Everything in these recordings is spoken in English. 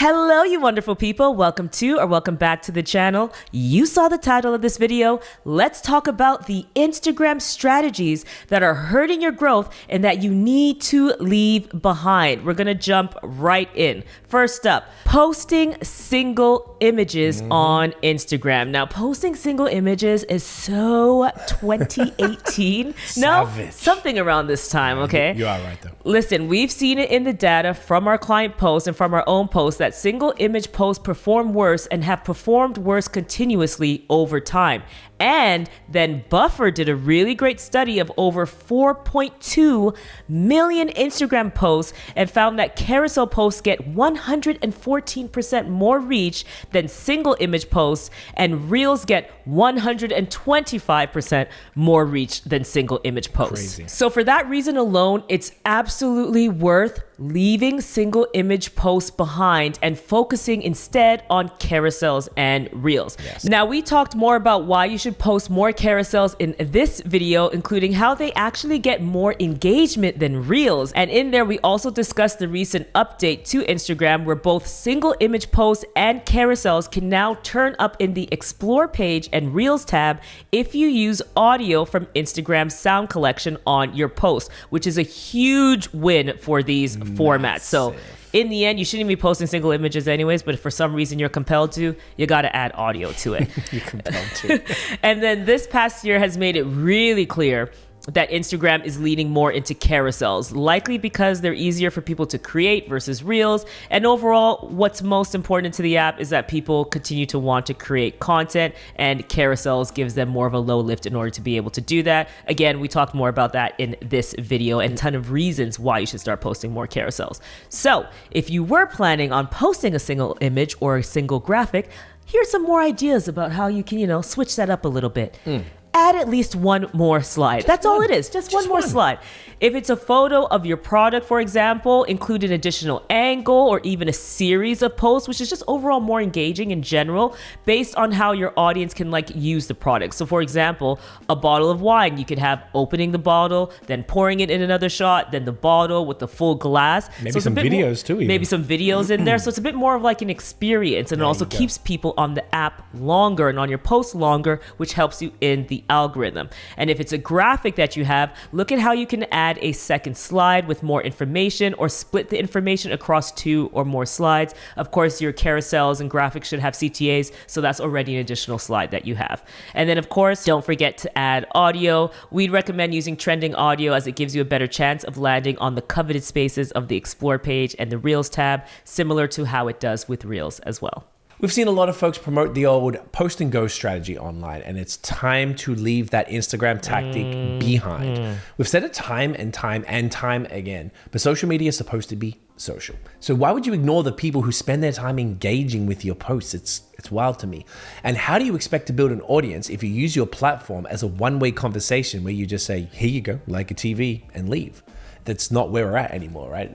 Hello, you wonderful people. Welcome back to the channel. You saw the title of this video. Let's talk about the Instagram strategies that are hurting your growth and that you need to leave behind. We're going to jump right in. First up, posting single images on Instagram. Now, posting single images is so 2018. No, something around this time, okay? You are right, though. Listen, we've seen it in the data from our client posts and from our own posts that single image posts perform worse and have performed worse continuously over time. And then Buffer did a really great study of over 4.2 million Instagram posts and found that carousel posts get 114% more reach than single image posts, and Reels get 125% more reach than single image posts. Crazy. So for that reason alone, it's absolutely worth leaving single image posts behind and focusing instead on carousels and Reels. Yes. Now, we talked more about why you should post more carousels in this video, including how they actually get more engagement than Reels. And in there, we also discussed the recent update to Instagram where both single image posts and carousels can now turn up in the Explore page and Reels tab if you use audio from Instagram's sound collection on your post, which is a huge win for these formats. So in the end, you shouldn't be posting single images anyways, but if for some reason you're compelled to, you got to add audio to it. You're compelled to. And then this past year has made it really clear that Instagram is leaning more into carousels, likely because they're easier for people to create versus Reels. And overall, what's most important to the app is that people continue to want to create content, and carousels gives them more of a low lift in order to be able to do that. Again, we talked more about that in this video and a ton of reasons why you should start posting more carousels. So if you were planning on posting a single image or a single graphic, here's some more ideas about how you can, switch that up a little bit. Add at least one more slide. That's all it is. Just one more slide. If it's a photo of your product, for example, include an additional angle or even a series of posts, which is just overall more engaging in general based on how your audience can use the product. So for example, a bottle of wine, you could have opening the bottle, then pouring it in another shot, then the bottle with the full glass. Maybe some videos too. Maybe some videos in there. So it's a bit more of an experience, and it also keeps people on the app longer and on your post longer, which helps you in the algorithm. And if it's a graphic that you have, look at how you can add a second slide with more information or split the information across 2 or more slides. Of course, your carousels and graphics should have CTAs, so that's already an additional slide that you have. And then of course, don't forget to add audio. We'd recommend using trending audio as it gives you a better chance of landing on the coveted spaces of the Explore page and the Reels tab, similar to how it does with Reels as well. We've seen a lot of folks promote the old post and go strategy online, and it's time to leave that Instagram tactic behind. We've said it time and time and time again, but social media is supposed to be social. So why would you ignore the people who spend their time engaging with your posts? It's wild to me. And how do you expect to build an audience if you use your platform as a one-way conversation where you just say, here you go, like a TV, and leave? That's not where we're at anymore, right?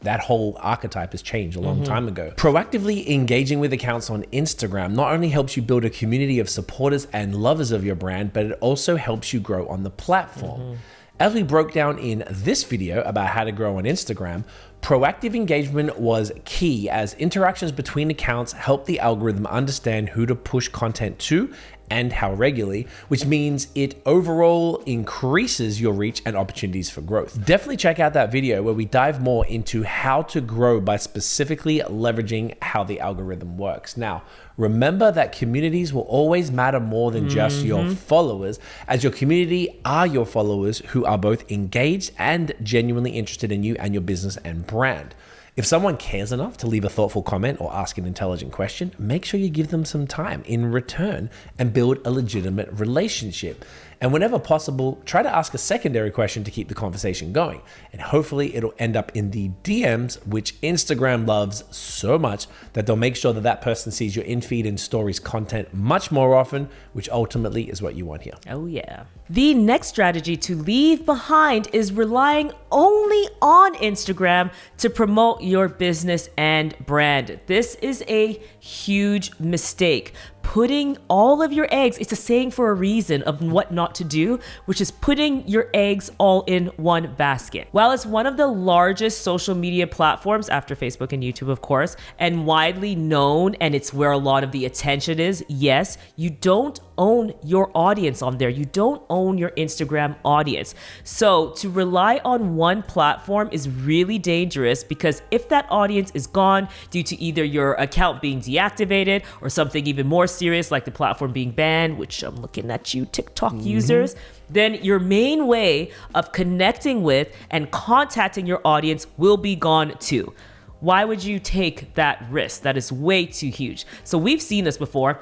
That whole archetype has changed a long time ago. Proactively engaging with accounts on Instagram not only helps you build a community of supporters and lovers of your brand, but it also helps you grow on the platform. As we broke down in this video about how to grow on Instagram, proactive engagement was key as interactions between accounts help the algorithm understand who to push content to and how regularly, which means it overall increases your reach and opportunities for growth. Definitely check out that video where we dive more into how to grow by specifically leveraging how the algorithm works. Now, remember that communities will always matter more than just your followers, as your community are your followers who are both engaged and genuinely interested in you and your business and brand. If someone cares enough to leave a thoughtful comment or ask an intelligent question, make sure you give them some time in return and build a legitimate relationship. And whenever possible, try to ask a secondary question to keep the conversation going. And hopefully it'll end up in the DMs, which Instagram loves so much that they'll make sure that that person sees your in-feed and stories content much more often, which ultimately is what you want here. Oh yeah. The next strategy to leave behind is relying only on Instagram to promote your business and brand. This is a huge mistake. putting all of your eggs, it's a saying for a reason of what not to do, which is putting your eggs all in one basket. While it's one of the largest social media platforms after Facebook and YouTube, of course, and widely known, and it's where a lot of the attention is, yes, you don't own your audience on there. You don't own your Instagram audience. So to rely on one platform is really dangerous, because if that audience is gone due to either your account being deactivated or something even more serious like the platform being banned, which I'm looking at you TikTok users, then your main way of connecting with and contacting your audience will be gone too. Why would you take that risk? That is way too huge. So we've seen this before.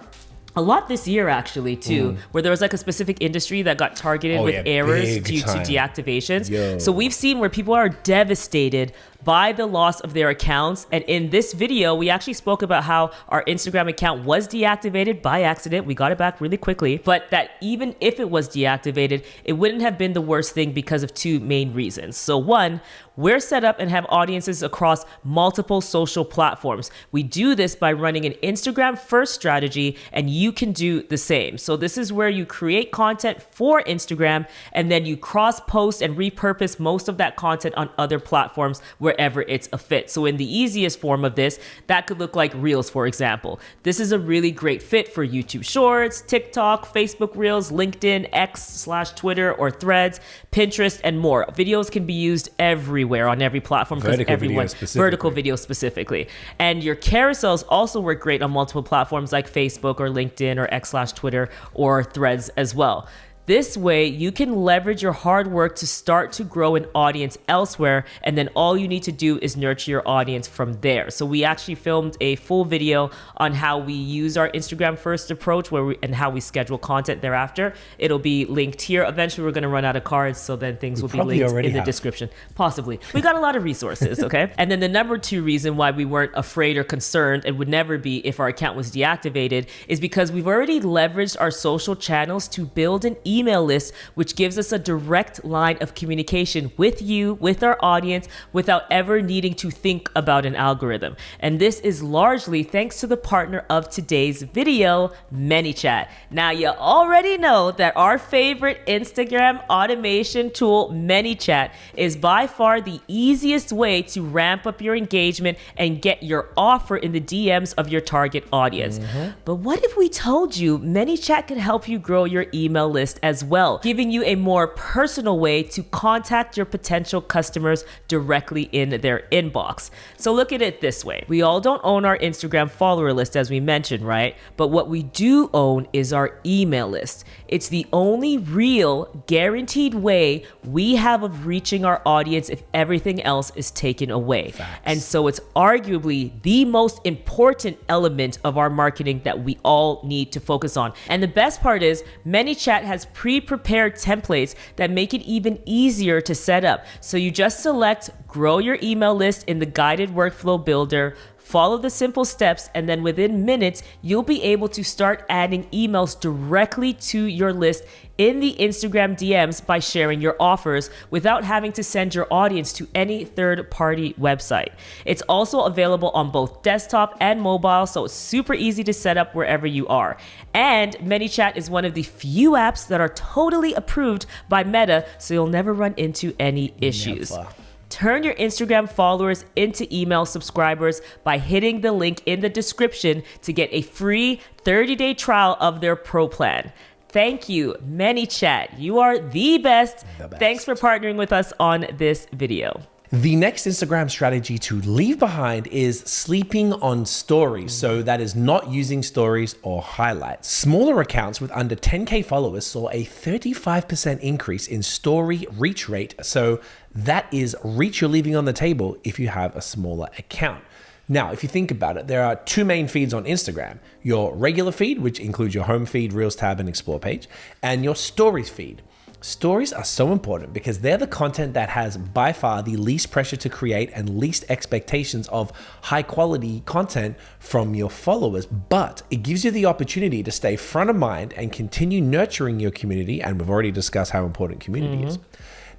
A lot this year, actually, too, where there was like a specific industry that got targeted with errors due to deactivations. So we've seen where people are devastated by the loss of their accounts. And in this video, we actually spoke about how our Instagram account was deactivated by accident. We got it back really quickly, but that even if it was deactivated, it wouldn't have been the worst thing because of two main reasons. So one, we're set up and have audiences across multiple social platforms. We do this by running an Instagram first strategy, and you can do the same. So this is where you create content for Instagram, and then you cross post and repurpose most of that content on other platforms wherever it's a fit. So in the easiest form of this, that could look like Reels, for example. This is a really great fit for YouTube Shorts, TikTok, Facebook Reels, LinkedIn, X/Twitter or Threads, Pinterest, and more. Videos can be used everywhere on every platform because everyone vertical video specifically. And your carousels also work great on multiple platforms like Facebook or LinkedIn or X/Twitter or Threads as well. This way, you can leverage your hard work to start to grow an audience elsewhere, and then all you need to do is nurture your audience from there. So we actually filmed a full video on how we use our Instagram first approach and how we schedule content thereafter. It'll be linked here. Eventually, we're going to run out of cards, so then things will be linked in the description. Possibly. We got a lot of resources, okay? And then the number two reason why we weren't afraid or concerned, and would never be if our account was deactivated, is because we've already leveraged our social channels to build an email list, which gives us a direct line of communication with you, with our audience, without ever needing to think about an algorithm. And this is largely thanks to the partner of today's video, ManyChat. Now, you already know that our favorite Instagram automation tool, ManyChat, is by far the easiest way to ramp up your engagement and get your offer in the DMs of your target audience. But what if we told you ManyChat could help you grow your email list as well, giving you a more personal way to contact your potential customers directly in their inbox? So look at it this way. We all don't own our Instagram follower list, as we mentioned, right? But what we do own is our email list. It's the only real guaranteed way we have of reaching our audience if everything else is taken away. Facts. And so it's arguably the most important element of our marketing that we all need to focus on. And the best part is ManyChat has pre-prepared templates that make it even easier to set up. So you just select grow your email list in the guided workflow builder, follow the simple steps, and then within minutes, you'll be able to start adding emails directly to your list in the Instagram DMs by sharing your offers without having to send your audience to any third-party website. It's also available on both desktop and mobile, so it's super easy to set up wherever you are. And ManyChat is one of the few apps that are totally approved by Meta, so you'll never run into any issues. Never. Turn your Instagram followers into email subscribers by hitting the link in the description to get a free 30-day trial of their pro plan. Thank you, ManyChat. You are the best. Thanks for partnering with us on this video. The next Instagram strategy to leave behind is sleeping on stories. So that is not using stories or highlights. Smaller accounts with under 10K followers saw a 35% increase in story reach rate. So that is reach you're leaving on the table if you have a smaller account. Now, if you think about it, there are two main feeds on Instagram: your regular feed, which includes your home feed, Reels tab, and Explore page, and your stories feed. Stories are so important because they're the content that has by far the least pressure to create and least expectations of high quality content from your followers, but it gives you the opportunity to stay front of mind and continue nurturing your community. And we've already discussed how important community is.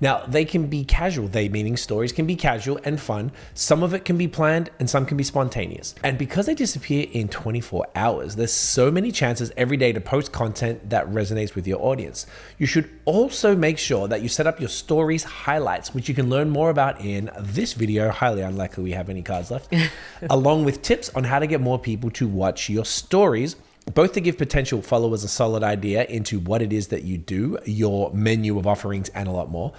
Now, they can be casual. They meaning stories can be casual and fun. Some of it can be planned and some can be spontaneous. And because they disappear in 24 hours, there's so many chances every day to post content that resonates with your audience. You should also make sure that you set up your stories highlights, which you can learn more about in this video. Highly unlikely we have any cards left, along with tips on how to get more people to watch your stories, both to give potential followers a solid idea into what it is that you do, your menu of offerings, and a lot more.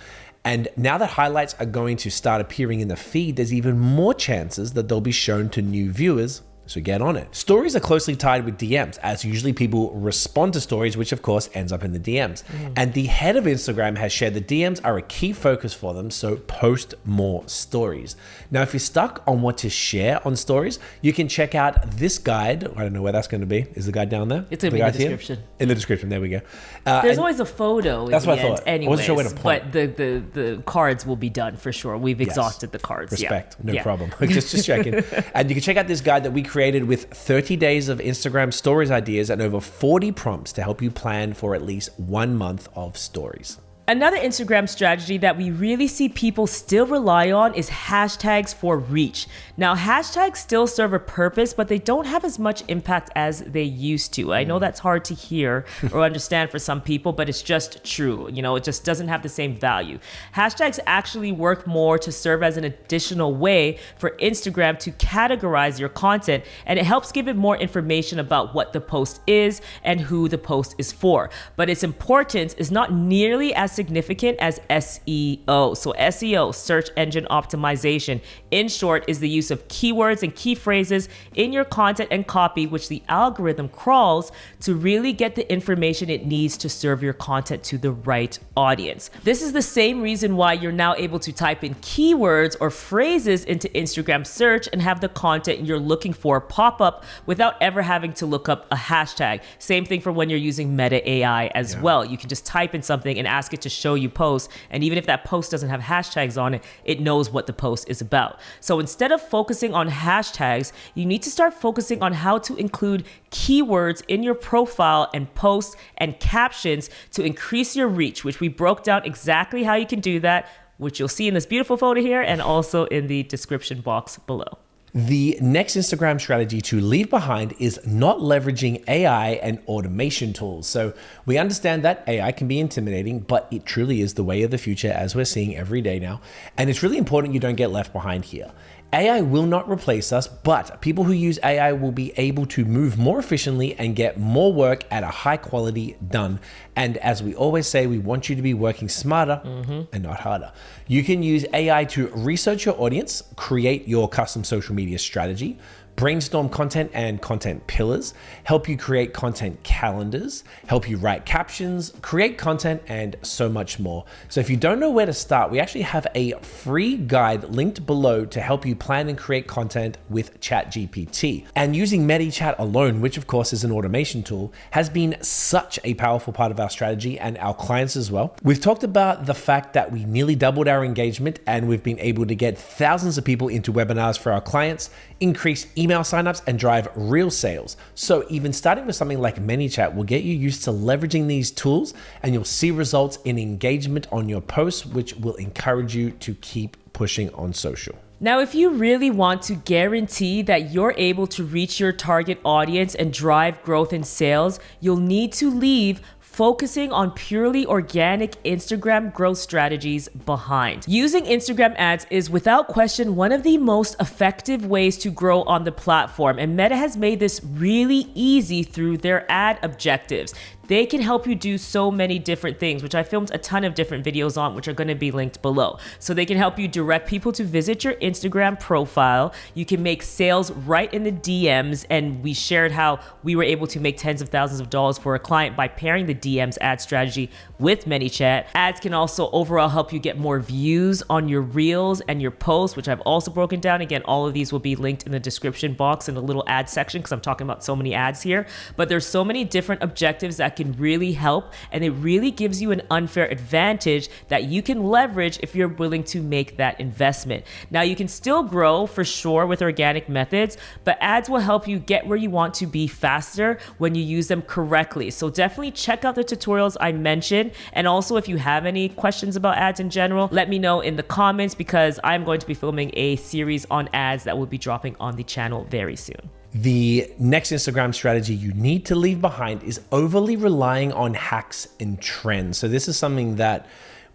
And now that highlights are going to start appearing in the feed, there's even more chances that they'll be shown to new viewers. So get on it. Stories are closely tied with DMs, as usually people respond to stories, which of course ends up in the DMs. And the head of Instagram has shared that DMs are a key focus for them, so post more stories. Now, if you're stuck on what to share on stories, you can check out this guide. I don't know where that's going to be. Is the guide down there? It's going to be in the description. In the description, there we go. There's always a photo in that's the what I end thought. anyways, I wasn't sure where to point. But the cards will be done for sure. We've exhausted the cards. Respect, no problem. Just checking. And you can check out this guide that we created with 30 days of Instagram stories ideas and over 40 prompts to help you plan for at least 1 month of stories. Another Instagram strategy that we really see people still rely on is hashtags for reach. Now, hashtags still serve a purpose, but they don't have as much impact as they used to. I know that's hard to hear or understand for some people, but it's just true. You know, it just doesn't have the same value. Hashtags actually work more to serve as an additional way for Instagram to categorize your content, and it helps give it more information about what the post is and who the post is for. But its importance is not nearly as significant as SEO. So SEO, search engine optimization, in short, is the use of keywords and key phrases in your content and copy, which the algorithm crawls to really get the information it needs to serve your content to the right audience. This is the same reason why you're now able to type in keywords or phrases into Instagram search and have the content you're looking for pop up without ever having to look up a hashtag. Same thing for when you're using Meta AI as well. You can just type in something and ask it to show you posts, and even if that post doesn't have hashtags on it, it knows what the post is about. So instead of focusing on hashtags, you need to start focusing on how to include keywords in your profile and posts and captions to increase your reach, which we broke down exactly how you can do that, which you'll see in this beautiful photo here and also in the description box below. The next Instagram strategy to leave behind is not leveraging AI and automation tools. So we understand that AI can be intimidating, but it truly is the way of the future, as we're seeing every day now. And it's really important you don't get left behind here. AI will not replace us, but people who use AI will be able to move more efficiently and get more work at a high quality done. And as we always say, we want you to be working smarter and not harder. You can use AI to research your audience, create your custom social media strategy, brainstorm content and content pillars, help you create content calendars, help you write captions, create content, and so much more. So if you don't know where to start, we actually have a free guide linked below to help you plan and create content with ChatGPT. And using ManyChat alone, which of course is an automation tool, has been such a powerful part of our strategy and our clients as well. We've talked about the fact that we nearly doubled our engagement and we've been able to get thousands of people into webinars for our clients, increase email signups, and drive real sales. So even starting with something like ManyChat will get you used to leveraging these tools, and you'll see results in engagement on your posts, which will encourage you to keep pushing on social. Now, if you really want to guarantee that you're able to reach your target audience and drive growth in sales, you'll need to leave focusing on purely organic Instagram growth strategies behind. Using Instagram ads is without question one of the most effective ways to grow on the platform, and Meta has made this really easy through their ad objectives. They can help you do so many different things, which I filmed a ton of different videos on, which are going to be linked below. So they can help you direct people to visit your Instagram profile. You can make sales right in the DMs. And we shared how we were able to make tens of thousands of dollars for a client by pairing the DMs ad strategy with ManyChat. Ads can also overall help you get more views on your reels and your posts, which I've also broken down. Again, all of these will be linked in the description box in the little ad section because I'm talking about so many ads here. But there's so many different objectives that can really help, and it really gives you an unfair advantage that you can leverage if you're willing to make that investment. Now, you can still grow for sure with organic methods, but ads will help you get where you want to be faster when you use them correctly. So definitely check out the tutorials I mentioned. And also, if you have any questions about ads in general, let me know in the comments, because I'm going to be filming a series on ads that will be dropping on the channel very soon. The next Instagram strategy you need to leave behind is overly relying on hacks and trends. So this is something that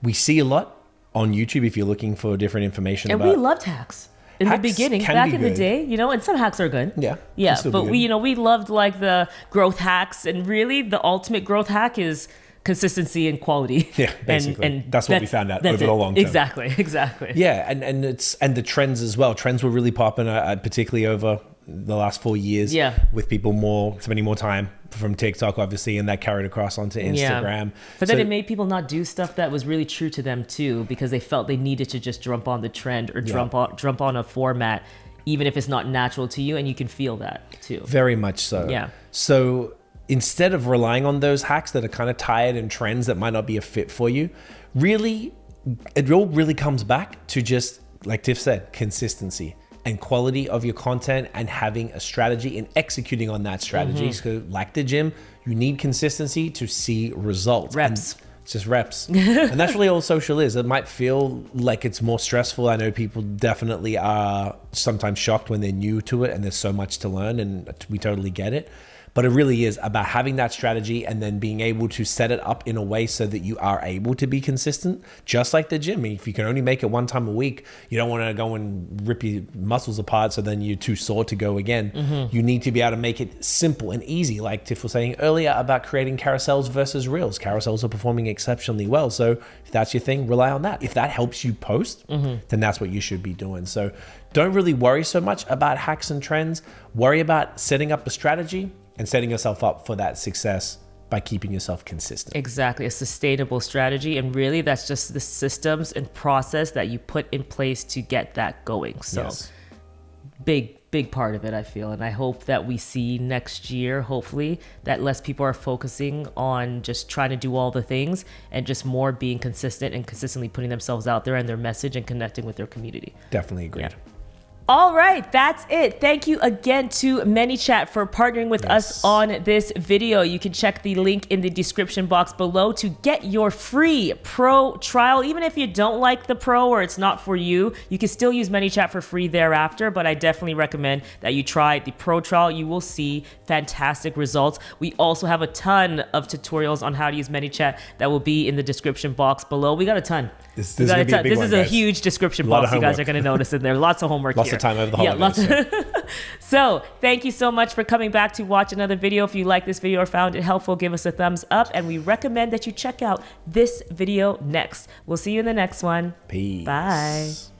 we see a lot on YouTube if you're looking for different information And about. we loved hacks in the Hacks beginning, can back be in the good. day, and some hacks are good. Yeah, Yeah. can still be But good. we loved like the growth hacks, and really the ultimate growth hack is consistency and quality. Yeah, basically. And That's what we found out that's over the long term. Exactly. Yeah, and the trends as well. Trends were really popping, particularly over the last 4 years. Yeah. With people spending more time from TikTok, obviously, and that carried across onto Instagram. But then So- it made people not do stuff that was really true to them too, because they felt they needed to just jump on the trend or jump on a format, even if it's not natural to you, and you can feel that too. Very much so. Yeah. So instead of relying on those hacks that are kind of tired and trends that might not be a fit for you, really, it all really comes back to just, like Tiff said, consistency and quality of your content, and having a strategy and executing on that strategy. So like the gym, you need consistency to see results. Reps. And it's just reps. And that's really all social is. It might feel like it's more stressful. I know people definitely are sometimes shocked when they're new to it and there's so much to learn, and we totally get it. But it really is about having that strategy and then being able to set it up in a way so that you are able to be consistent, just like the gym. If you can only make it one time a week, you don't want to go and rip your muscles apart so then you're too sore to go again. You need to be able to make it simple and easy, like Tiff was saying earlier about creating carousels versus reels. Carousels are performing exceptionally well. So if that's your thing, rely on that. If that helps you post, then that's what you should be doing. So don't really worry so much about hacks and trends. Worry about setting up a strategy and setting yourself up for that success by keeping yourself consistent. Exactly, a sustainable strategy, and really that's just the systems and process that you put in place to get that going. So Yes. big part of it, I feel. And I hope that we see next year, hopefully, that less people are focusing on just trying to do all the things and just more being consistent and consistently putting themselves out there and their message and connecting with their community. Definitely agreed. Yeah. All right, that's it. Thank you again to ManyChat for partnering with us on this video. You can check the link in the description box below to get your free pro trial. Even if you don't like the pro or it's not for you, you can still use ManyChat for free thereafter, but I definitely recommend that you try the pro trial. You will see fantastic results. We also have a ton of tutorials on how to use ManyChat that will be in the description box below. We got a ton. This is gonna be a big This one, is a guys. huge description Lot of box you guys homework. are going to notice in there. Lots of homework Lots here. of time over the holidays. So thank you so much for coming back to watch another video. If you like this video or found it helpful, give us a thumbs up, and we recommend that you check out this video next. We'll see you in the next one. Peace. Bye.